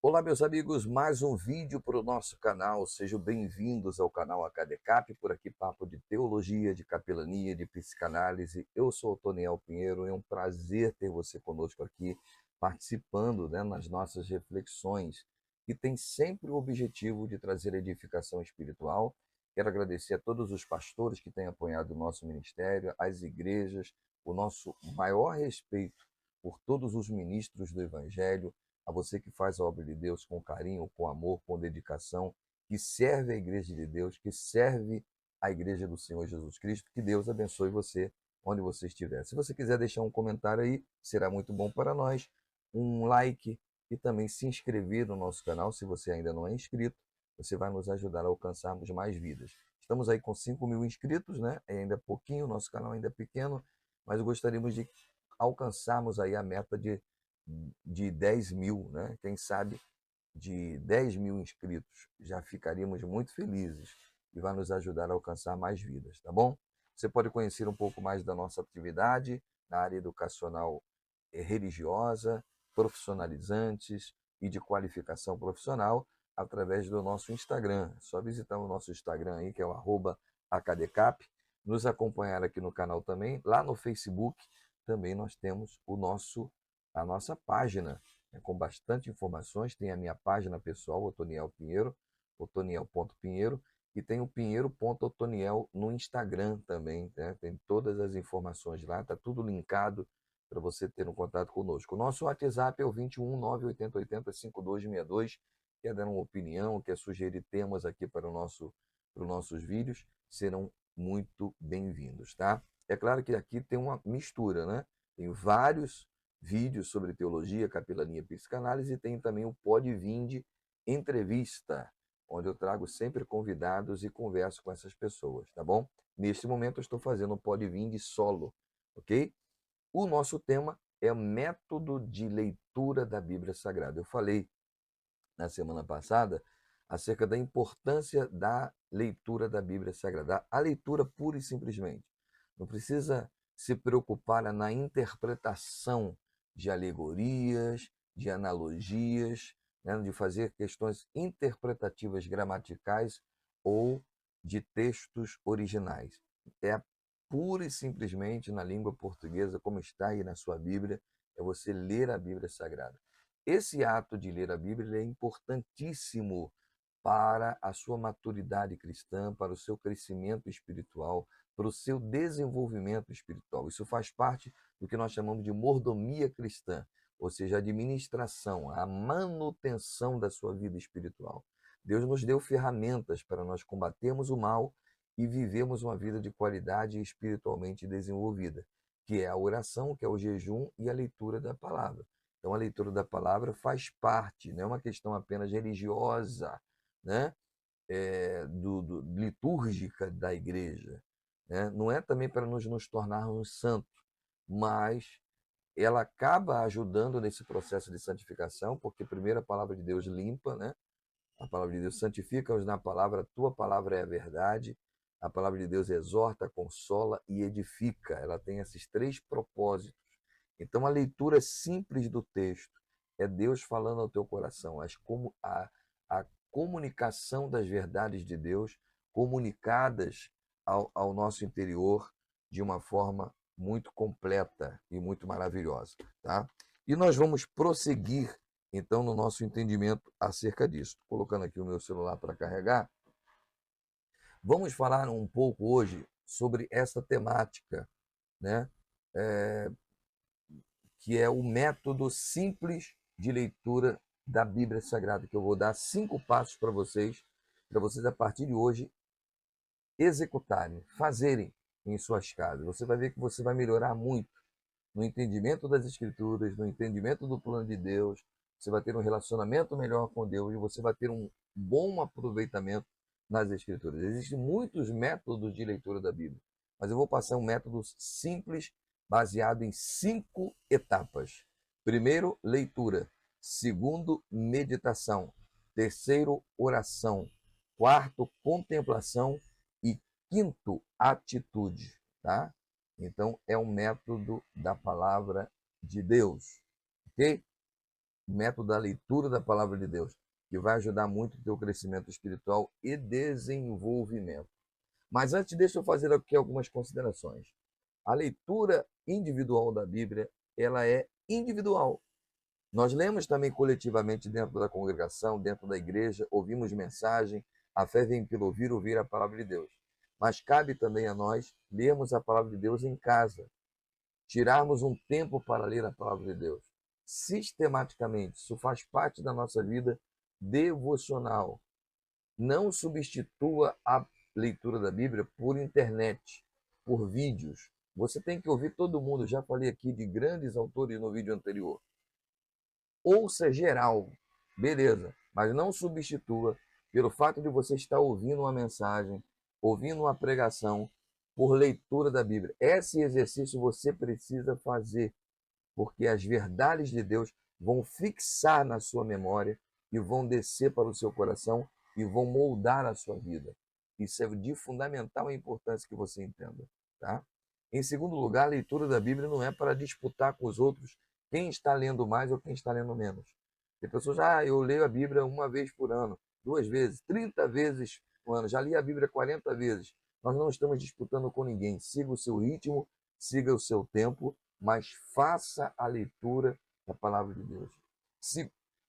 Olá, meus amigos, mais um vídeo para o nosso canal. Sejam bem-vindos ao canal AcadeCap. Por aqui, papo de teologia, de capelania, de psicanálise. Eu sou o Toniel Pinheiro. É um prazer ter você conosco aqui, participando, nas nossas reflexões, que tem sempre o objetivo de trazer edificação espiritual. Quero agradecer a todos os pastores que têm apoiado o nosso ministério, as igrejas, o nosso maior respeito por todos os ministros do Evangelho, a você que faz a obra de Deus com carinho, com amor, com dedicação, que serve a igreja de Deus, que serve a igreja do Senhor Jesus Cristo. Que Deus abençoe você onde você estiver. Se você quiser deixar um comentário aí, será muito bom para nós. Um like e também se inscrever no nosso canal, se você ainda não é inscrito. Você vai nos ajudar a alcançarmos mais vidas. Estamos aí com 5.000 inscritos, né? É ainda pouquinho, nosso canal ainda é pequeno, mas gostaríamos de alcançarmos aí a meta de 10 mil, né? Quem sabe de 10 mil inscritos. Já ficaríamos muito felizes e vai nos ajudar a alcançar mais vidas, tá bom? Você pode conhecer um pouco mais da nossa atividade na área educacional religiosa, profissionalizantes e de qualificação profissional através do nosso Instagram. É só visitar o nosso Instagram aí, que é o @acadecap, nos acompanhar aqui no canal também. Lá no Facebook também nós temos a nossa página, né, com bastante informações. Tem a minha página pessoal, Otoniel Pinheiro, otoniel.pinheiro, e tem o pinheiro.otoniel no Instagram também, né? Tem todas as informações lá, está tudo linkado para você ter um contato conosco. O nosso WhatsApp é o 21 98080 5262. Quer dar uma opinião, quer sugerir temas aqui para os nossos vídeos, serão muito bem-vindos, tá? É claro que aqui tem uma mistura, né? Tem vários vídeos sobre teologia, capelania e psicanálise, e tem também o Pode Vinde Entrevista, onde eu trago sempre convidados e converso com essas pessoas, tá bom? Neste momento eu estou fazendo o Pode Vinde solo, ok? O nosso tema é o método de leitura da Bíblia Sagrada. Eu falei na semana passada acerca da importância da leitura da Bíblia Sagrada, a leitura pura e simplesmente. Não precisa se preocupar na interpretação de alegorias, de analogias, né, de fazer questões interpretativas gramaticais ou de textos originais. É pura e simplesmente na língua portuguesa, como está aí na sua Bíblia, é você ler a Bíblia Sagrada. Esse ato de ler a Bíblia é importantíssimo para a sua maturidade cristã, para o seu crescimento espiritual, para o seu desenvolvimento espiritual. Isso faz parte do que nós chamamos de mordomia cristã, ou seja, a administração, a manutenção da sua vida espiritual. Deus nos deu ferramentas para nós combatermos o mal e vivermos uma vida de qualidade espiritualmente desenvolvida, que é a oração, que é o jejum e a leitura da palavra. Então, a leitura da palavra faz parte, não é uma questão apenas religiosa, né? Litúrgica da igreja. Né? Não é também para nos tornarmos santos, mas ela acaba ajudando nesse processo de santificação, porque primeiro a palavra de Deus limpa, né? A palavra de Deus santifica-os na palavra, a tua palavra é a verdade. A palavra de Deus exorta, consola e edifica. Ela tem esses três propósitos. Então, a leitura simples do texto é Deus falando ao teu coração, a comunicação das verdades de Deus comunicadas ao nosso interior de uma forma muito completa e muito maravilhosa. Tá? E nós vamos prosseguir então no nosso entendimento acerca disso. Colocando aqui o meu celular para carregar, vamos falar um pouco hoje sobre essa temática, né? É, que é o método simples de leitura da Bíblia Sagrada, que eu vou dar 5 passos para vocês a partir de hoje executarem, fazerem em suas casas. Você vai ver que você vai melhorar muito no entendimento das Escrituras, no entendimento do plano de Deus. Você vai ter um relacionamento melhor com Deus e você vai ter um bom aproveitamento nas Escrituras. Existem muitos métodos de leitura da Bíblia, mas eu vou passar um método simples, baseado em 5 etapas. Primeiro, leitura. Segundo, meditação. Terceiro, oração. Quarto, contemplação. E quinto, atitude. Tá? Então, é um método da palavra de Deus. Ok? o método da leitura da palavra de Deus, que vai ajudar muito o teu crescimento espiritual e desenvolvimento. Mas antes, deixa eu fazer aqui algumas considerações. A leitura individual da Bíblia, ela é individual. Nós lemos também coletivamente dentro da congregação, dentro da igreja, ouvimos mensagem, a fé vem pelo ouvir, ouvir a palavra de Deus. Mas cabe também a nós lermos a palavra de Deus em casa, tirarmos um tempo para ler a palavra de Deus. Sistematicamente, isso faz parte da nossa vida devocional. Não substitua a leitura da Bíblia por internet, por vídeos. Você tem que ouvir todo mundo. Já falei aqui de grandes autores no vídeo anterior. Ouça geral, beleza, mas não substitua pelo fato de você estar ouvindo uma mensagem, ouvindo uma pregação, por leitura da Bíblia. Esse exercício você precisa fazer, porque as verdades de Deus vão fixar na sua memória e vão descer para o seu coração e vão moldar a sua vida. Isso é de fundamental importância que você entenda, tá? Em segundo lugar, a leitura da Bíblia não é para disputar com os outros quem está lendo mais ou quem está lendo menos. Tem pessoas, eu leio a Bíblia uma vez por ano, 2 vezes, 30 vezes por ano, já li a Bíblia 40 vezes. Nós não estamos disputando com ninguém. Siga o seu ritmo, siga o seu tempo, mas faça a leitura da palavra de Deus.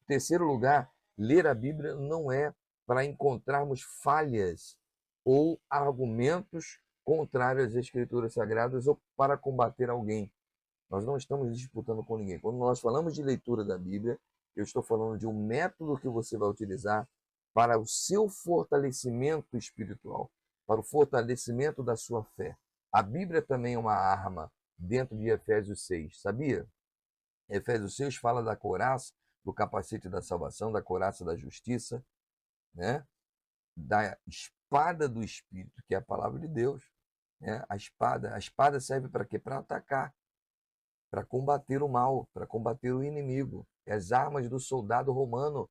Terceiro lugar, ler a Bíblia não é para encontrarmos falhas ou argumentos contrários às Escrituras Sagradas ou para combater alguém. Nós não estamos disputando com ninguém. Quando nós falamos de leitura da Bíblia, eu estou falando de um método que você vai utilizar para o seu fortalecimento espiritual, para o fortalecimento da sua fé. A Bíblia também é uma arma dentro de Efésios 6, sabia? Efésios 6 fala da couraça, do capacete da salvação, da couraça da justiça, né? Da espada do Espírito, que é a palavra de Deus. Né? A espada serve para quê? Para atacar, para combater o mal, para combater o inimigo. As armas do soldado romano,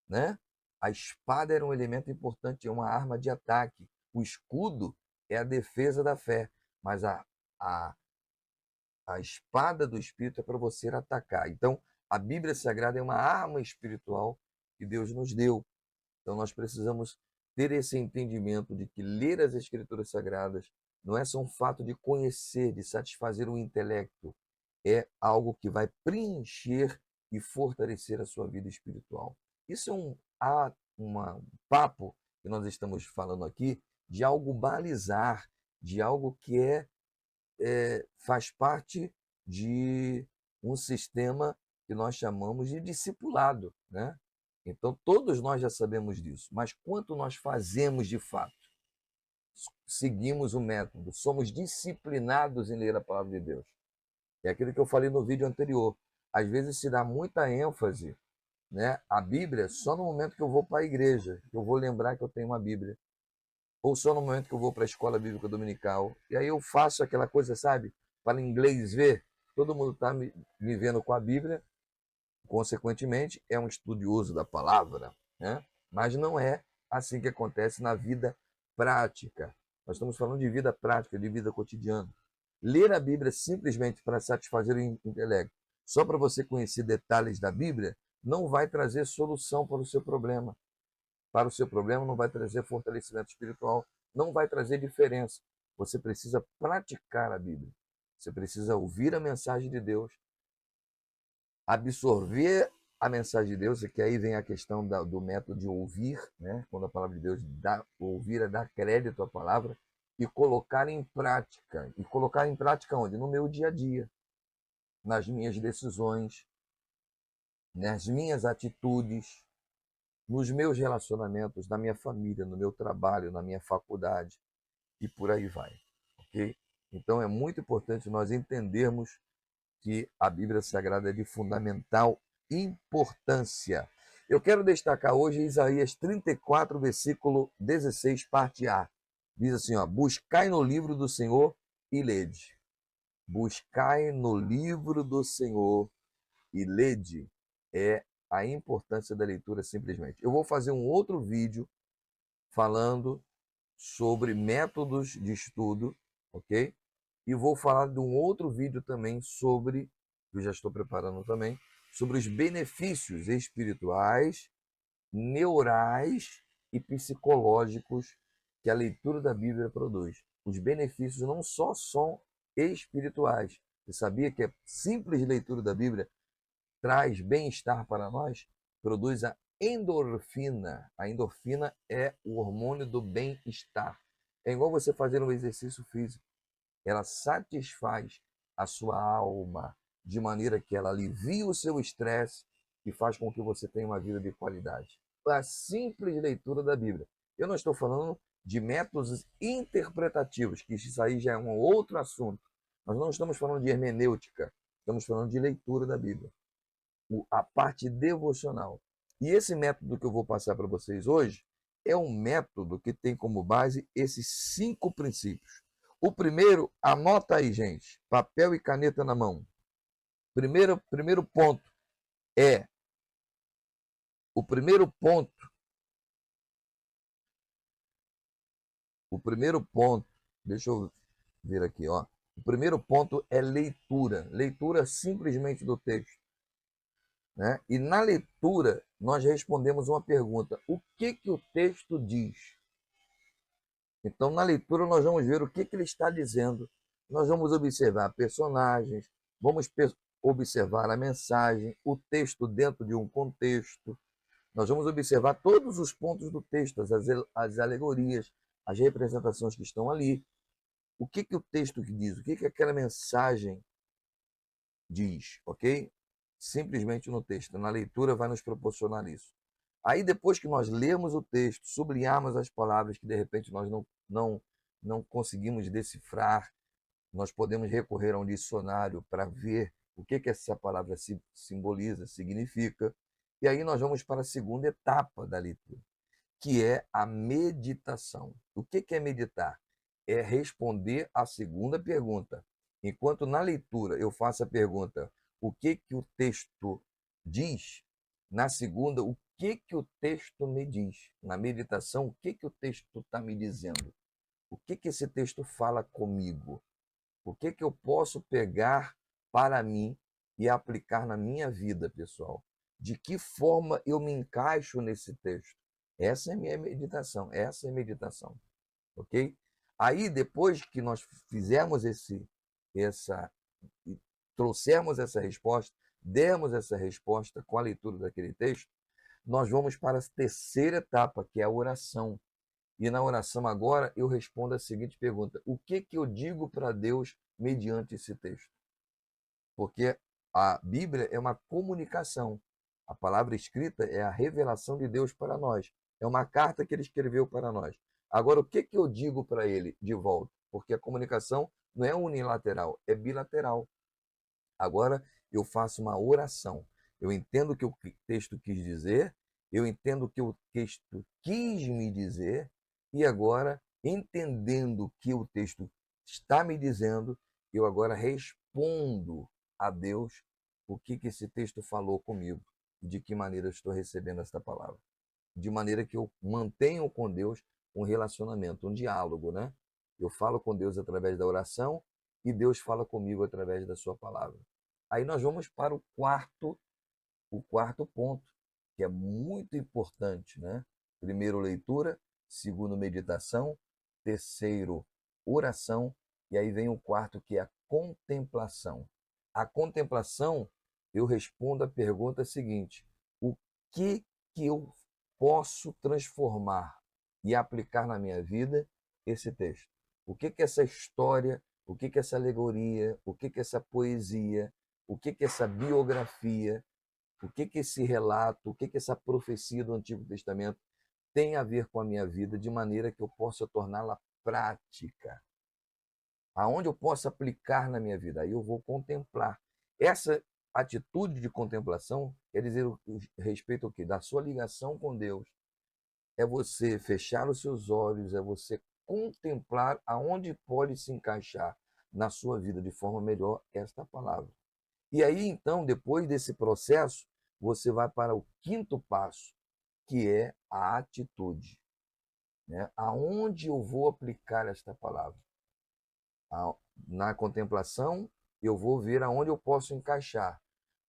né? A espada era um elemento importante, é uma arma de ataque. O escudo é a defesa da fé, mas a, a espada do Espírito é para você atacar. Então, a Bíblia Sagrada é uma arma espiritual que Deus nos deu. Então, nós precisamos ter esse entendimento de que ler as Escrituras Sagradas não é só um fato de conhecer, de satisfazer o intelecto, é algo que vai preencher e fortalecer a sua vida espiritual. Isso é um papo que nós estamos falando aqui de algo balizar, de algo que faz parte de um sistema que nós chamamos de discipulado, né? Então, todos nós já sabemos disso, mas quanto nós fazemos de fato? Seguimos o método, somos disciplinados em ler a palavra de Deus. É aquilo que eu falei no vídeo anterior. Às vezes se dá muita ênfase, né, à Bíblia só no momento que eu vou para a igreja, que eu vou lembrar que eu tenho uma Bíblia. Ou só no momento que eu vou para a escola bíblica dominical. E aí eu faço aquela coisa, sabe? Para inglês ver. Todo mundo está me vendo com a Bíblia, consequentemente, é um estudioso da palavra, né? Mas não é assim que acontece na vida prática. Nós estamos falando de vida prática, de vida cotidiana. Ler a Bíblia simplesmente para satisfazer o intelecto, só para você conhecer detalhes da Bíblia, não vai trazer solução para o seu problema. Para o seu problema, não vai trazer fortalecimento espiritual, não vai trazer diferença. Você precisa praticar a Bíblia. Você precisa ouvir a mensagem de Deus, absorver a mensagem de Deus, que aí vem a questão do método de ouvir, né? Quando a palavra de Deus ouvir é dar crédito à palavra, e colocar em prática. E colocar em prática onde? No meu dia a dia, nas minhas decisões, nas minhas atitudes, nos meus relacionamentos, na minha família, no meu trabalho, na minha faculdade, e por aí vai. Ok? Então é muito importante nós entendermos que a Bíblia Sagrada é de fundamental importância. Eu quero destacar hoje Isaías 34, versículo 16, parte A. Diz assim, ó, buscai no livro do Senhor e lede. Buscai no livro do Senhor e lede. É a importância da leitura simplesmente. Eu vou fazer um outro vídeo falando sobre métodos de estudo, ok? E vou falar de um outro vídeo também sobre, que eu já estou preparando também, sobre os benefícios espirituais, neurais e psicológicos que a leitura da Bíblia produz. Os benefícios não só são espirituais. Você sabia que a simples leitura da Bíblia traz bem-estar para nós? Produz a endorfina. A endorfina é o hormônio do bem-estar. É igual você fazer um exercício físico. Ela satisfaz a sua alma de maneira que ela alivia o seu estresse e faz com que você tenha uma vida de qualidade. A simples leitura da Bíblia. Eu não estou falando de métodos interpretativos, que isso aí já é um outro assunto. Nós não estamos falando de hermenêutica, estamos falando de leitura da Bíblia, a parte devocional. E esse método que eu vou passar para vocês hoje é um método que tem como base esses 5 princípios. O primeiro, anota aí, gente, papel e caneta na mão. Primeiro ponto é o primeiro ponto, deixa eu ver aqui, ó. O primeiro ponto é leitura, leitura simplesmente do texto, né? E na leitura nós respondemos uma pergunta: o que que o texto diz? Então, na leitura, nós vamos ver o que ele está dizendo. Nós vamos observar personagens, vamos observar a mensagem, o texto dentro de um contexto. Nós vamos observar todos os pontos do texto, as alegorias, as representações que estão ali. O que que o texto diz? O que que aquela mensagem diz, ok? Simplesmente no texto. Na leitura vai nos proporcionar isso. Aí depois que nós lemos o texto, sublinharmos as palavras que de repente nós não conseguimos decifrar, nós podemos recorrer a um dicionário para ver o que essa palavra simboliza, significa. E aí nós vamos para a segunda etapa da leitura, que é a meditação. O que é meditar? É responder à segunda pergunta. Enquanto na leitura eu faço a pergunta, o que que o texto diz? Na segunda, o que que o texto me diz? Na meditação, o que que o texto está me dizendo? O que que esse texto fala comigo? O que que eu posso pegar para mim e aplicar na minha vida, pessoal? De que forma eu me encaixo nesse texto? Essa é a minha meditação, essa é a meditação, ok? Aí, depois que nós fizermos essa, trouxermos essa resposta, demos essa resposta com a leitura daquele texto, nós vamos para a terceira etapa, que é a oração. E na oração agora eu respondo a seguinte pergunta: o que que eu digo para Deus mediante esse texto? Porque a Bíblia é uma comunicação. A palavra escrita é a revelação de Deus para nós. É uma carta que ele escreveu para nós. Agora, o que que eu digo para ele de volta? Porque a comunicação não é unilateral, é bilateral. Agora eu faço uma oração. Eu entendo o que o texto quis dizer, eu entendo o que o texto quis me dizer, e agora, entendendo o que o texto está me dizendo, eu agora respondo a Deus o que que esse texto falou comigo, de que maneira eu estou recebendo esta palavra. De maneira que eu mantenho com Deus um relacionamento, um diálogo, né? Eu falo com Deus através da oração e Deus fala comigo através da sua palavra. Aí nós vamos para o quarto ponto, que é muito importante, né? Primeiro, leitura. Segundo, meditação. Terceiro, oração. E aí vem o quarto, que é a contemplação. A contemplação, eu respondo a pergunta seguinte: o que que eu posso transformar e aplicar na minha vida esse texto? O que que essa história, o que que essa alegoria, o que que essa poesia, o que que essa biografia, o que que esse relato, o que que essa profecia do Antigo Testamento tem a ver com a minha vida, de maneira que eu possa torná-la prática, aonde eu possa aplicar na minha vida. Aí eu vou contemplar. Essa atitude de contemplação quer dizer respeito ao quê? Da sua ligação com Deus. É você fechar os seus olhos, é você contemplar aonde pode se encaixar na sua vida de forma melhor esta palavra. E aí, então, depois desse processo, você vai para o quinto passo, que é a atitude, né? Aonde eu vou aplicar esta palavra? Na contemplação, eu vou ver aonde eu posso encaixar.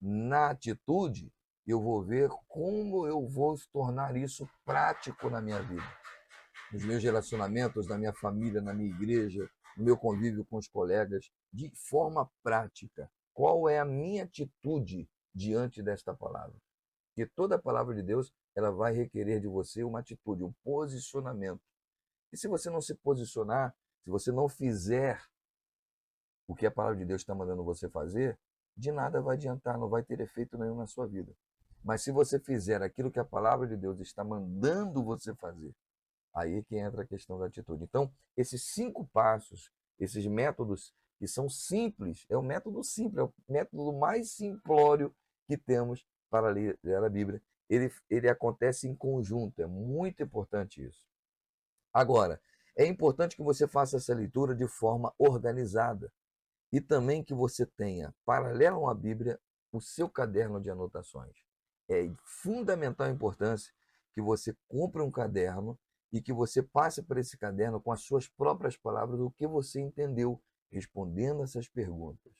na atitude, eu vou ver como eu vou tornar isso prático na minha vida, nos meus relacionamentos, na minha família, na minha igreja, no meu convívio com os colegas, de forma prática. Qual é a minha atitude diante desta palavra? Porque toda a palavra de Deus, ela vai requerer de você uma atitude, um posicionamento. E se você não se posicionar, se você não fizer o que a palavra de Deus está mandando você fazer, de nada vai adiantar, não vai ter efeito nenhum na sua vida. Mas se você fizer aquilo que a palavra de Deus está mandando você fazer, aí é que entra a questão da atitude. Então, esses 5 passos, esses métodos que são simples, é o método simples, é o método mais simplório que temos para ler a Bíblia. Ele acontece em conjunto, é muito importante isso. Agora, é importante que você faça essa leitura de forma organizada e também que você tenha, paralelo à Bíblia, o seu caderno de anotações. É de fundamental importância que você compre um caderno e que você passe por esse caderno com as suas próprias palavras o que você entendeu, respondendo essas perguntas.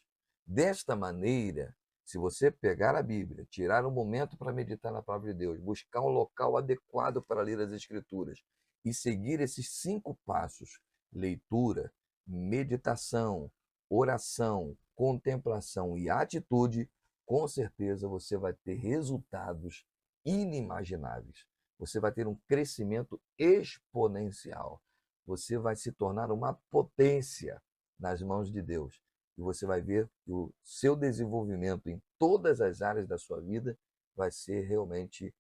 Desta maneira, se você pegar a Bíblia, tirar um momento para meditar na palavra de Deus, buscar um local adequado para ler as Escrituras e seguir esses 5 passos: leitura, meditação, oração, contemplação e atitude, com certeza você vai ter resultados inimagináveis. Você vai ter um crescimento exponencial. Você vai se tornar uma potência nas mãos de Deus. E você vai ver que o seu desenvolvimento em todas as áreas da sua vida vai ser realmente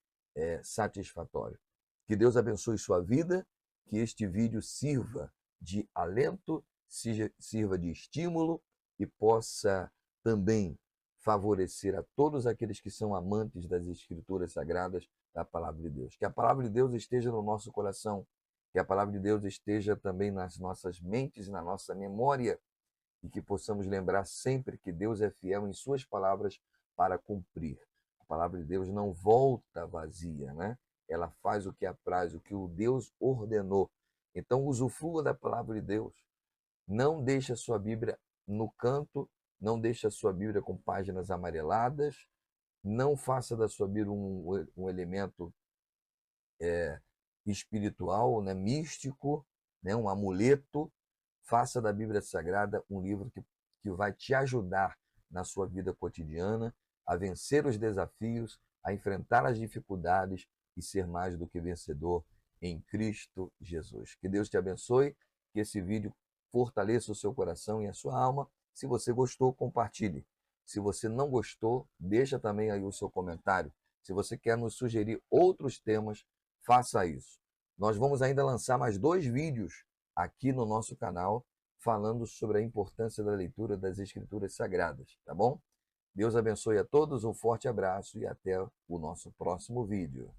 satisfatório. Que Deus abençoe sua vida, que este vídeo sirva de alento, sirva de estímulo e possa também favorecer a todos aqueles que são amantes das Escrituras Sagradas, da Palavra de Deus. Que a Palavra de Deus esteja no nosso coração, que a Palavra de Deus esteja também nas nossas mentes, na nossa memória, e que possamos lembrar sempre que Deus é fiel em suas palavras para cumprir. A Palavra de Deus não volta vazia, né? Ela faz o que apraz, o que o Deus ordenou. Então, usufrua da Palavra de Deus. Não deixe a sua Bíblia no canto, não deixe a sua Bíblia com páginas amareladas, não faça da sua Bíblia um elemento espiritual, né, místico, né, um amuleto. Faça da Bíblia Sagrada um livro que vai te ajudar na sua vida cotidiana a vencer os desafios, a enfrentar as dificuldades e ser mais do que vencedor em Cristo Jesus. Que Deus te abençoe, que esse vídeo fortaleça o seu coração e a sua alma. Se você gostou, compartilhe. Se você não gostou, deixa também aí o seu comentário. Se você quer nos sugerir outros temas, faça isso. Nós vamos ainda lançar mais 2 vídeos aqui no nosso canal falando sobre a importância da leitura das Escrituras Sagradas, tá bom? Deus abençoe a todos, um forte abraço e até o nosso próximo vídeo.